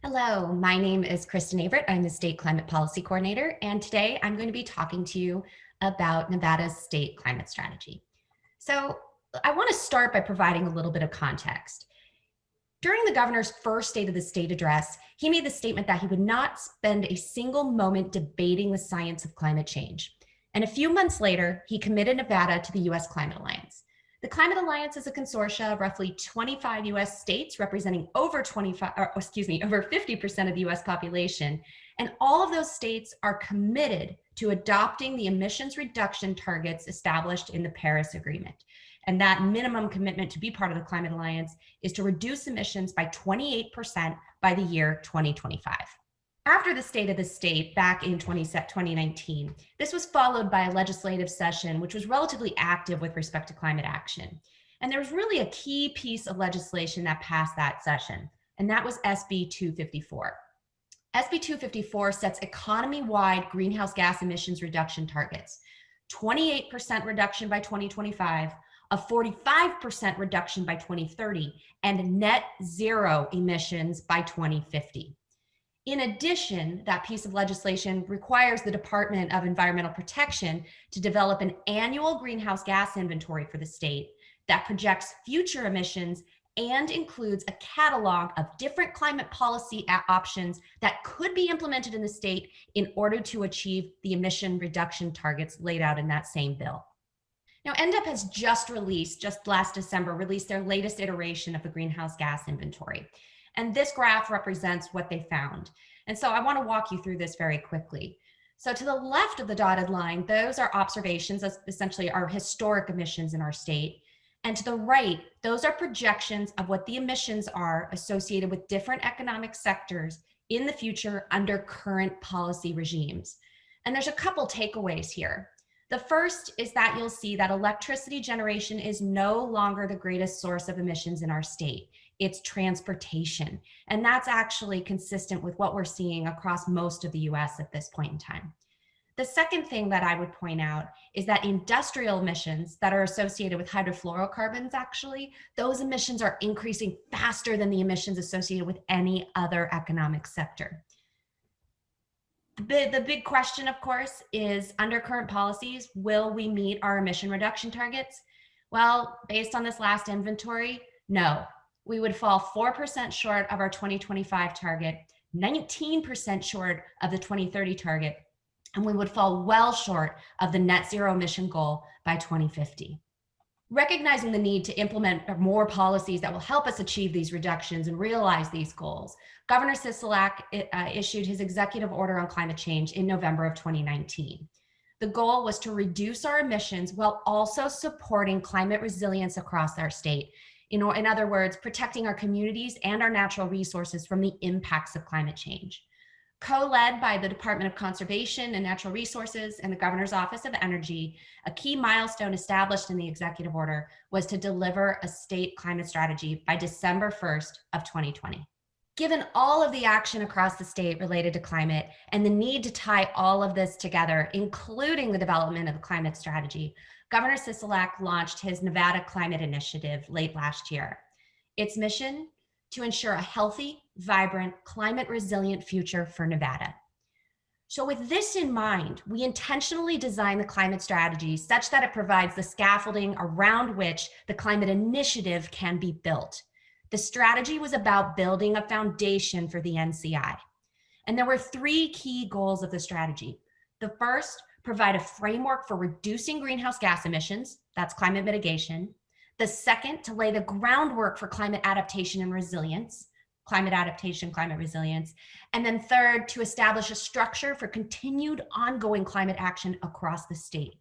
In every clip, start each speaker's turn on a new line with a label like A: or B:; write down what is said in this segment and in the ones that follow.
A: Hello, my name is Kristen Averyt. I'm the State Climate Policy Coordinator, and today I'm going to be talking to you about Nevada's state climate strategy. So I want to start by providing a little bit of context. During the governor's first State of the State address, he made the statement that he would not spend a single moment debating the science of climate change. And a few months later, he committed Nevada to the U.S. Climate Alliance. The Climate Alliance is a consortia of roughly 25 U.S. states representing over 50% of the U.S. population. And all of those states are committed to adopting the emissions reduction targets established in the Paris Agreement. And that minimum commitment to be part of the Climate Alliance is to reduce emissions by 28% by the year 2025. After the State of the State back in 2019, this was followed by a legislative session which was relatively active with respect to climate action. And there was really a key piece of legislation that passed that session, and that was SB 254. SB 254 sets economy-wide greenhouse gas emissions reduction targets, 28% reduction by 2025, a 45% reduction by 2030, and net zero emissions by 2050. In addition, that piece of legislation requires the Department of Environmental Protection to develop an annual greenhouse gas inventory for the state that projects future emissions and includes a catalog of different climate policy options that could be implemented in the state in order to achieve the emission reduction targets laid out in that same bill. Now, NDEP has just last December, released their latest iteration of the greenhouse gas inventory. And this graph represents what they found. And so I want to walk you through this very quickly. So to the left of the dotted line, those are observations, that's essentially our historic emissions in our state. And to the right, those are projections of what the emissions are associated with different economic sectors in the future under current policy regimes. And there's a couple takeaways here. The first is that you'll see that electricity generation is no longer the greatest source of emissions in our state. It's transportation. And that's actually consistent with what we're seeing across most of the US at this point in time. The second thing that I would point out is that industrial emissions that are associated with hydrofluorocarbons, actually, those emissions are increasing faster than the emissions associated with any other economic sector. The big question, of course, is under current policies, will we meet our emission reduction targets? Well, based on this last inventory, no. We would fall 4% short of our 2025 target, 19% short of the 2030 target, and we would fall well short of the net zero emission goal by 2050. Recognizing the need to implement more policies that will help us achieve these reductions and realize these goals, Governor Sisolak issued his executive order on climate change in November of 2019. The goal was to reduce our emissions while also supporting climate resilience across our state. In other words, protecting our communities and our natural resources from the impacts of climate change. Co-led by the Department of Conservation and Natural Resources and the Governor's Office of Energy, a key milestone established in the executive order was to deliver a state climate strategy by December 1st of 2020. Given all of the action across the state related to climate and the need to tie all of this together, including the development of a climate strategy, Governor Sisolak launched his Nevada Climate Initiative late last year. Its mission: to ensure a healthy, vibrant, climate resilient future for Nevada. So with this in mind, we intentionally designed the climate strategy such that it provides the scaffolding around which the climate initiative can be built. The strategy was about building a foundation for the NCI. And there were three key goals of the strategy. The first, provide a framework for reducing greenhouse gas emissions, that's climate mitigation. The second, to lay the groundwork for climate adaptation and resilience, climate adaptation, climate resilience. And then third, to establish a structure for continued ongoing climate action across the state.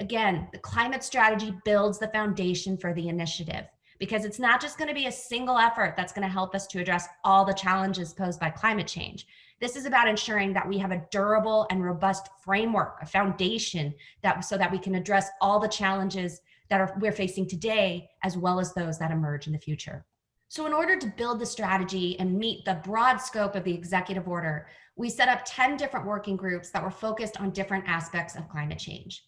A: Again, the climate strategy builds the foundation for the initiative because it's not just going to be a single effort that's going to help us to address all the challenges posed by climate change. This is about ensuring that we have a durable and robust framework, a foundation so that we can address all the challenges that we're facing today, as well as those that emerge in the future. So in order to build the strategy and meet the broad scope of the executive order, we set up 10 different working groups that were focused on different aspects of climate change.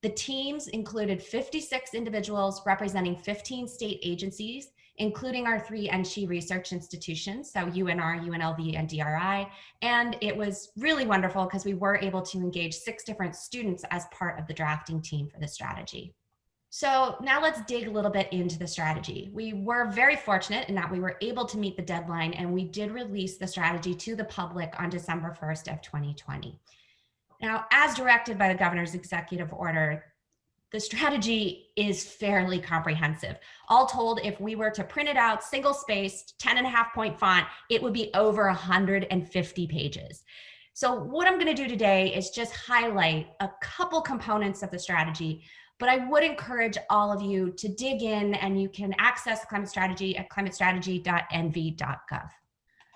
A: The teams included 56 individuals representing 15 state agencies, including our 3 NSHE research institutions, so UNR, UNLV, and DRI. And it was really wonderful because we were able to engage 6 different students as part of the drafting team for the strategy. So now let's dig a little bit into the strategy. We were very fortunate in that we were able to meet the deadline, and we did release the strategy to the public on December 1st of 2020. Now, as directed by the governor's executive order, the strategy is fairly comprehensive. All told, if we were to print it out, single-spaced, 10.5-point font, it would be over 150 pages. So what I'm going to do today is just highlight a couple components of the strategy, but I would encourage all of you to dig in, and you can access the climate strategy at climatestrategy.nv.gov.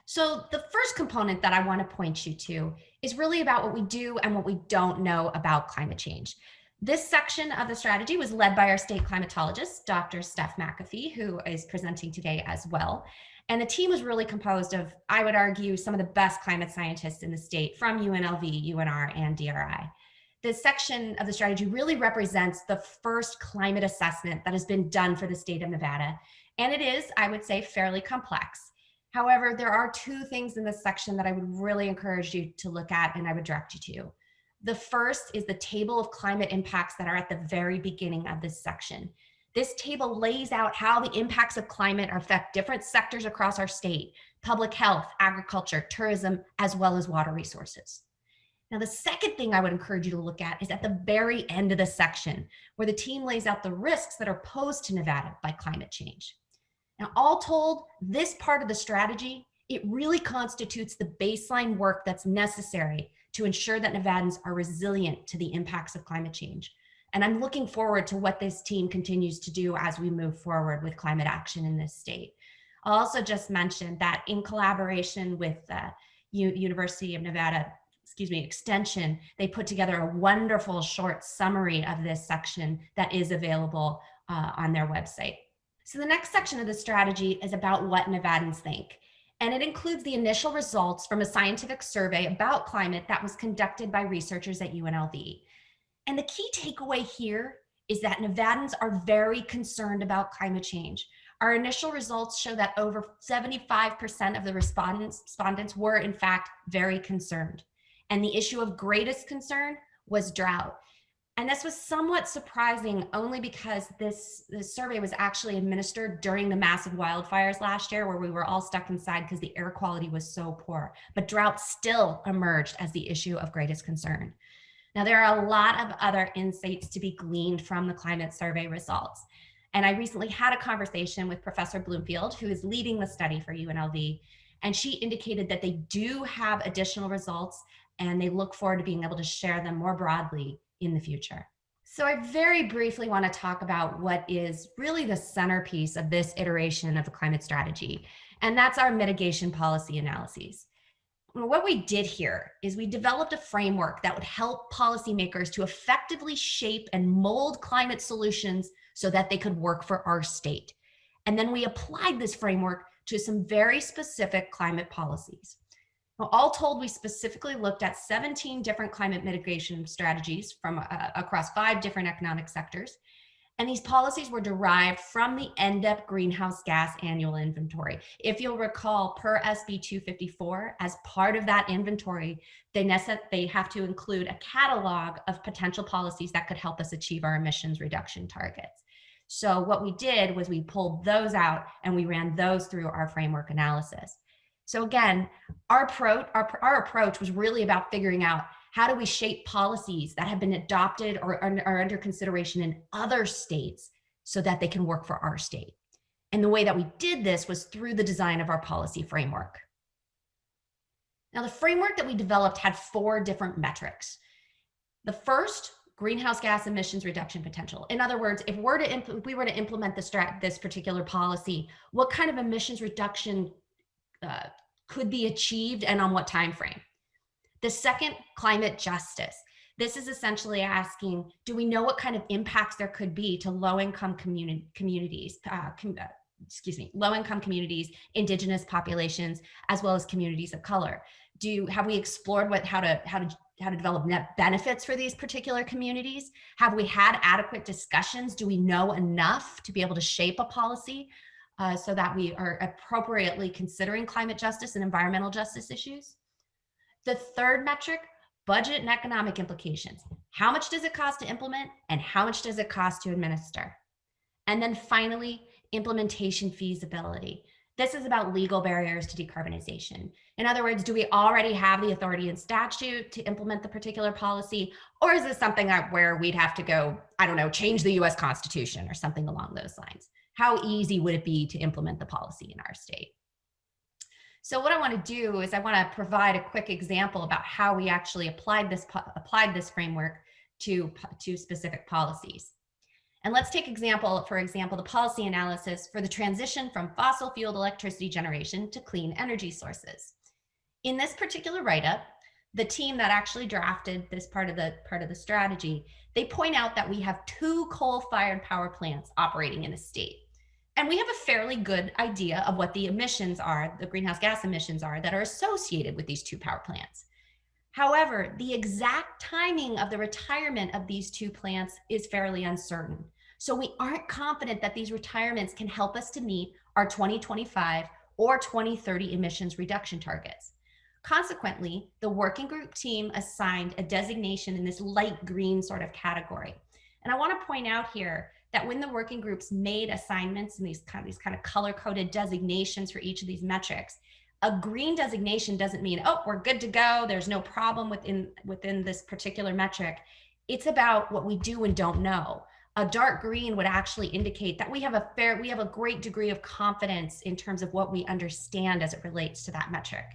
A: So the first component that I want to point you to is really about what we do and what we don't know about climate change. This section of the strategy was led by our state climatologist, Dr. Steph McAfee, who is presenting today as well. And the team was really composed of, I would argue, some of the best climate scientists in the state from UNLV, UNR, and DRI. This section of the strategy really represents the first climate assessment that has been done for the state of Nevada. And it is, I would say, fairly complex. However, there are 2 things in this section that I would really encourage you to look at, and I would direct you to. The first is the table of climate impacts that are at the very beginning of this section. This table lays out how the impacts of climate affect different sectors across our state: public health, agriculture, tourism, as well as water resources. Now, the second thing I would encourage you to look at is at the very end of the section, where the team lays out the risks that are posed to Nevada by climate change. Now, all told, this part of the strategy, it really constitutes the baseline work that's necessary to ensure that Nevadans are resilient to the impacts of climate change. And I'm looking forward to what this team continues to do as we move forward with climate action in this state. I'll also just mention that in collaboration with University of Nevada, Extension, they put together a wonderful short summary of this section that is available on their website. So the next section of the strategy is about what Nevadans think. And it includes the initial results from a scientific survey about climate that was conducted by researchers at UNLV. And the key takeaway here is that Nevadans are very concerned about climate change. Our initial results show that over 75% of the respondents were in fact very concerned. And the issue of greatest concern was drought. And this was somewhat surprising only because this survey was actually administered during the massive wildfires last year, where we were all stuck inside because the air quality was so poor. But drought still emerged as the issue of greatest concern. Now, there are a lot of other insights to be gleaned from the climate survey results. And I recently had a conversation with Professor Bloomfield, who is leading the study for UNLV, and she indicated that they do have additional results, and they look forward to being able to share them more broadly in the future. So I very briefly want to talk about what is really the centerpiece of this iteration of the climate strategy, and that's our mitigation policy analyses. What we did here is we developed a framework that would help policymakers to effectively shape and mold climate solutions so that they could work for our state. And then we applied this framework to some very specific climate policies. Well, all told, we specifically looked at 17 different climate mitigation strategies from across 5 different economic sectors. And these policies were derived from the NDEP greenhouse gas annual inventory. If you'll recall, per SB 254, as part of that inventory, they have to include a catalog of potential policies that could help us achieve our emissions reduction targets. So what we did was we pulled those out and we ran those through our framework analysis. So again, our approach was really about figuring out how do we shape policies that have been adopted or are under consideration in other states so that they can work for our state. And the way that we did this was through the design of our policy framework. Now, the framework that we developed had 4 different metrics. The first, greenhouse gas emissions reduction potential. In other words, if we were to implement this particular policy, what kind of emissions reduction could be achieved and on what time frame? The second, climate justice. This is essentially asking, do we know what kind of impacts there could be to low-income communities, low-income communities, indigenous populations, as well as communities of color? Have we explored how to develop net benefits for these particular communities? Have we had adequate discussions? Do we know enough to be able to shape a policy? so that we are appropriately considering climate justice and environmental justice issues. The third metric, budget and economic implications. How much does it cost to implement and how much does it cost to administer? And then finally, implementation feasibility. This is about legal barriers to decarbonization. In other words, do we already have the authority in statute to implement the particular policy? Or is this something where we'd have to go, I don't know, change the US Constitution or something along those lines? How easy would it be to implement the policy in our state? So what I want to do is I want to provide a quick example about how we actually applied this framework to specific policies. And let's take for example, the policy analysis for the transition from fossil fueled electricity generation to clean energy sources. In this particular write-up, the team that actually drafted this part of the strategy, they point out that we have 2 coal-fired power plants operating in the state. And we have a fairly good idea of what the emissions are, the greenhouse gas emissions are that are associated with these 2 power plants. However, the exact timing of the retirement of these 2 plants is fairly uncertain. So we aren't confident that these retirements can help us to meet our 2025 or 2030 emissions reduction targets. Consequently, the working group team assigned a designation in this light green sort of category. And I want to point out here that when the working groups made assignments and these kind of color-coded designations for each of these metrics, a green designation doesn't mean, oh, we're good to go, there's no problem within this particular metric. It's about what we do and don't know. A dark green would actually indicate that we have a great degree of confidence in terms of what we understand as it relates to that metric.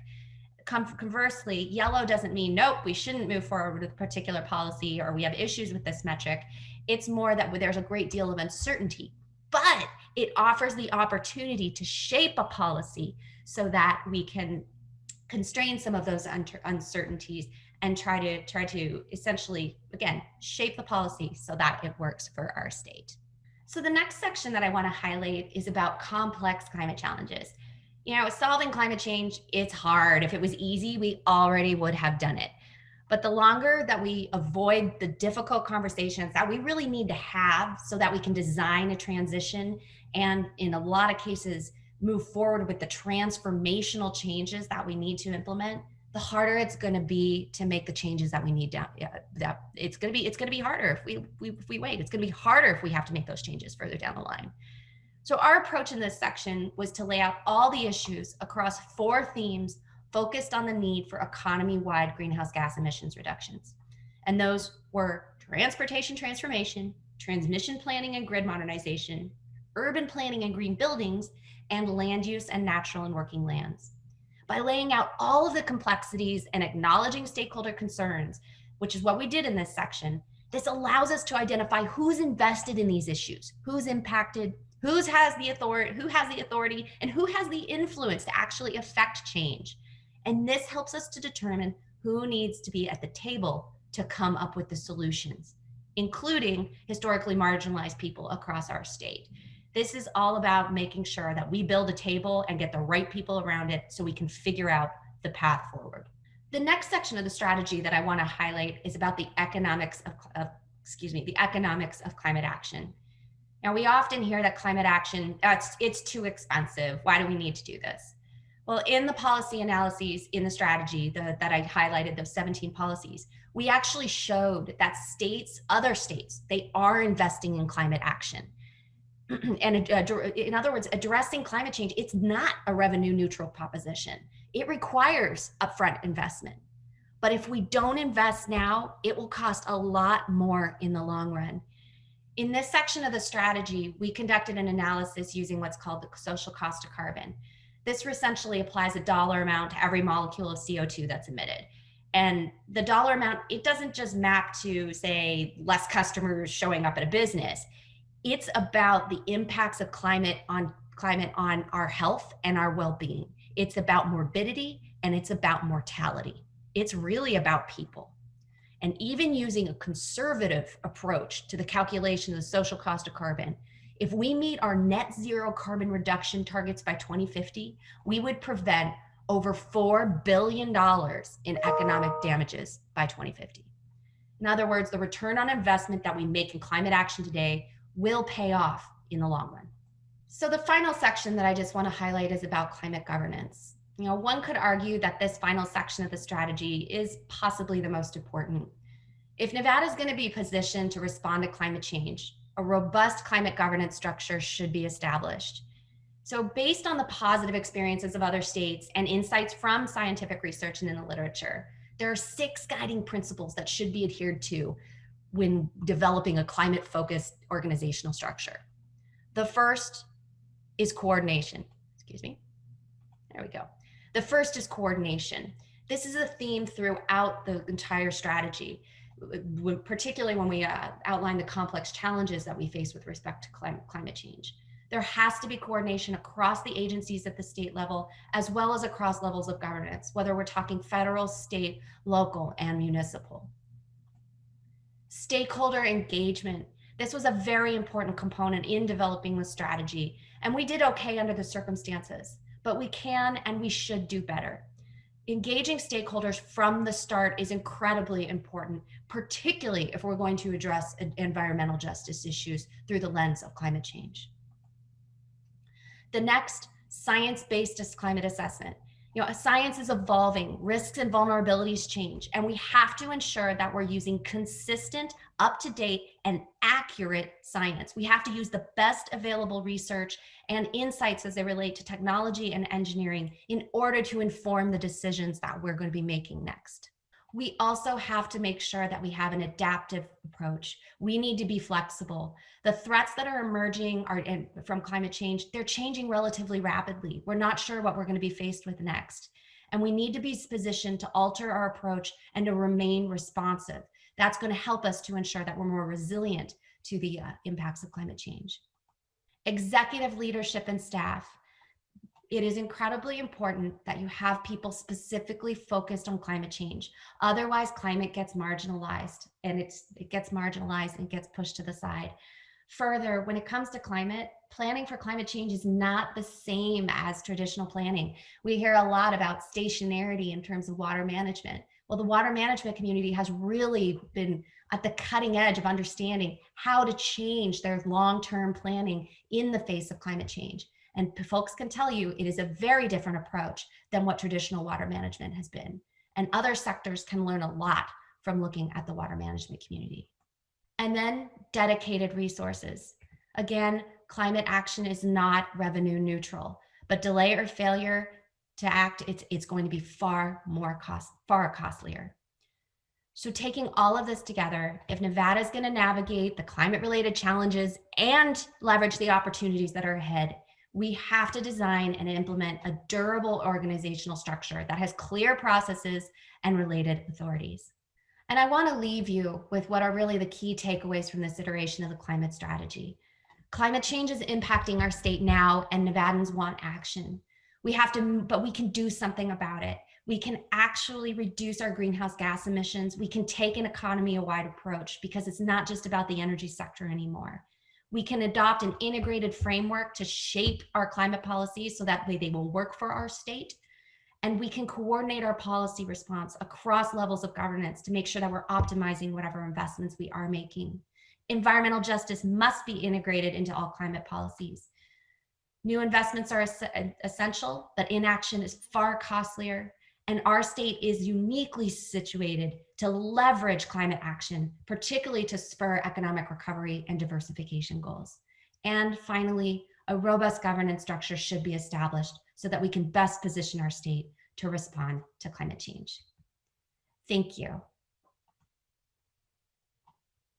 A: Conversely, yellow doesn't mean, nope, we shouldn't move forward with a particular policy or we have issues with this metric. It's more that there's a great deal of uncertainty, but it offers the opportunity to shape a policy so that we can constrain some of those uncertainties and try to essentially, again, shape the policy so that it works for our state. So the next section that I want to highlight is about complex climate challenges. You know, solving climate change, it's hard. If it was easy, we already would have done it. But the longer that we avoid the difficult conversations that we really need to have so that we can design a transition and in a lot of cases move forward with the transformational changes that we need to implement, the harder it's going to be to make the changes that we need to. It's going to be harder if we wait. It's going to be harder if we have to make those changes further down the line. So our approach in this section was to lay out all the issues across 4 themes focused on the need for economy-wide greenhouse gas emissions reductions. And those were transportation transformation, transmission planning and grid modernization, urban planning and green buildings, and land use and natural and working lands. By laying out all of the complexities and acknowledging stakeholder concerns, which is what we did in this section, this allows us to identify who's invested in these issues, who's impacted, who has the authority, and who has the influence to actually affect change. And this helps us to determine who needs to be at the table to come up with the solutions, including historically marginalized people across our state. This is all about making sure that we build a table and get the right people around it so we can figure out the path forward. The next section of the strategy that I want to highlight is about the economics of climate action. Now, we often hear that climate action, it's too expensive. Why do we need to do this? Well, in the policy analyses in the strategy that I highlighted, those 17 policies, we actually showed that other states, they are investing in climate action. And in other words, addressing climate change, it's not a revenue neutral proposition. It requires upfront investment. But if we don't invest now, it will cost a lot more in the long run. In this section of the strategy, we conducted an analysis using what's called the social cost of carbon. This essentially applies a dollar amount to every molecule of CO2 that's emitted. And the dollar amount, it doesn't just map to, say, less customers showing up at a business. It's about the impacts of climate on our health and our well-being. It's about morbidity and it's about mortality. It's really about people. And even using a conservative approach to the calculation of the social cost of carbon, if we meet our net zero carbon reduction targets by 2050, we would prevent over $4 billion in economic damages by 2050. In other words, the return on investment that we make in climate action today will pay off in the long run. So the final section that I just want to highlight is about climate governance. One could argue that this final section of the strategy is possibly the most important. If Nevada is going to be positioned to respond to climate change, a robust climate governance structure should be established. So based on the positive experiences of other states and insights from scientific research and in the literature, there are 6 guiding principles that should be adhered to when developing a climate-focused organizational structure. The first is coordination. Excuse me. There we go. The first is coordination. This is a theme throughout the entire strategy, particularly when we outline the complex challenges that we face with respect to climate change. There has to be coordination across the agencies at the state level, as well as across levels of governance, whether we're talking federal, state, local, and municipal. Stakeholder engagement. This was a very important component in developing the strategy, and we did okay under the circumstances, but we can and we should do better. Engaging stakeholders from the start is incredibly important, particularly if we're going to address environmental justice issues through the lens of climate change. The next, science-based climate assessment. Science is evolving, risks and vulnerabilities change, and we have to ensure that we're using consistent, up-to-date, and accurate science. We have to use the best available research and insights as they relate to technology and engineering in order to inform the decisions that we're going to be making next. We also have to make sure that we have an adaptive approach. We need to be flexible. The threats that are emerging from climate change, they're changing relatively rapidly. We're not sure what we're going to be faced with next. And we need to be positioned to alter our approach and to remain responsive. That's going to help us to ensure that we're more resilient to the impacts of climate change. Executive leadership and staff. It is incredibly important that you have people specifically focused on climate change. Otherwise, climate gets marginalized, and it gets marginalized and gets pushed to the side. Further, when it comes to climate, planning for climate change is not the same as traditional planning. We hear a lot about stationarity in terms of water management. Well, the water management community has really been at the cutting edge of understanding how to change their long-term planning in the face of climate change. And folks can tell you it is a very different approach than what traditional water management has been. And other sectors can learn a lot from looking at the water management community. And then dedicated resources. Again, climate action is not revenue neutral, but delay or failure to act, it's going to be far costlier. So taking all of this together, if Nevada is going to navigate the climate-related challenges and leverage the opportunities that are ahead, we have to design and implement a durable organizational structure that has clear processes and related authorities. And I want to leave you with what are really the key takeaways from this iteration of the climate strategy. Climate change is impacting our state now, and Nevadans want action. But we can do something about it. We can actually reduce our greenhouse gas emissions. We can take an economy-wide approach because it's not just about the energy sector anymore. We can adopt an integrated framework to shape our climate policies so that way they will work for our state. And we can coordinate our policy response across levels of governance to make sure that we're optimizing whatever investments we are making. Environmental justice must be integrated into all climate policies. New investments are essential, but inaction is far costlier. And our state is uniquely situated to leverage climate action, particularly to spur economic recovery and diversification goals. And finally, a robust governance structure should be established so that we can best position our state to respond to climate change. Thank you.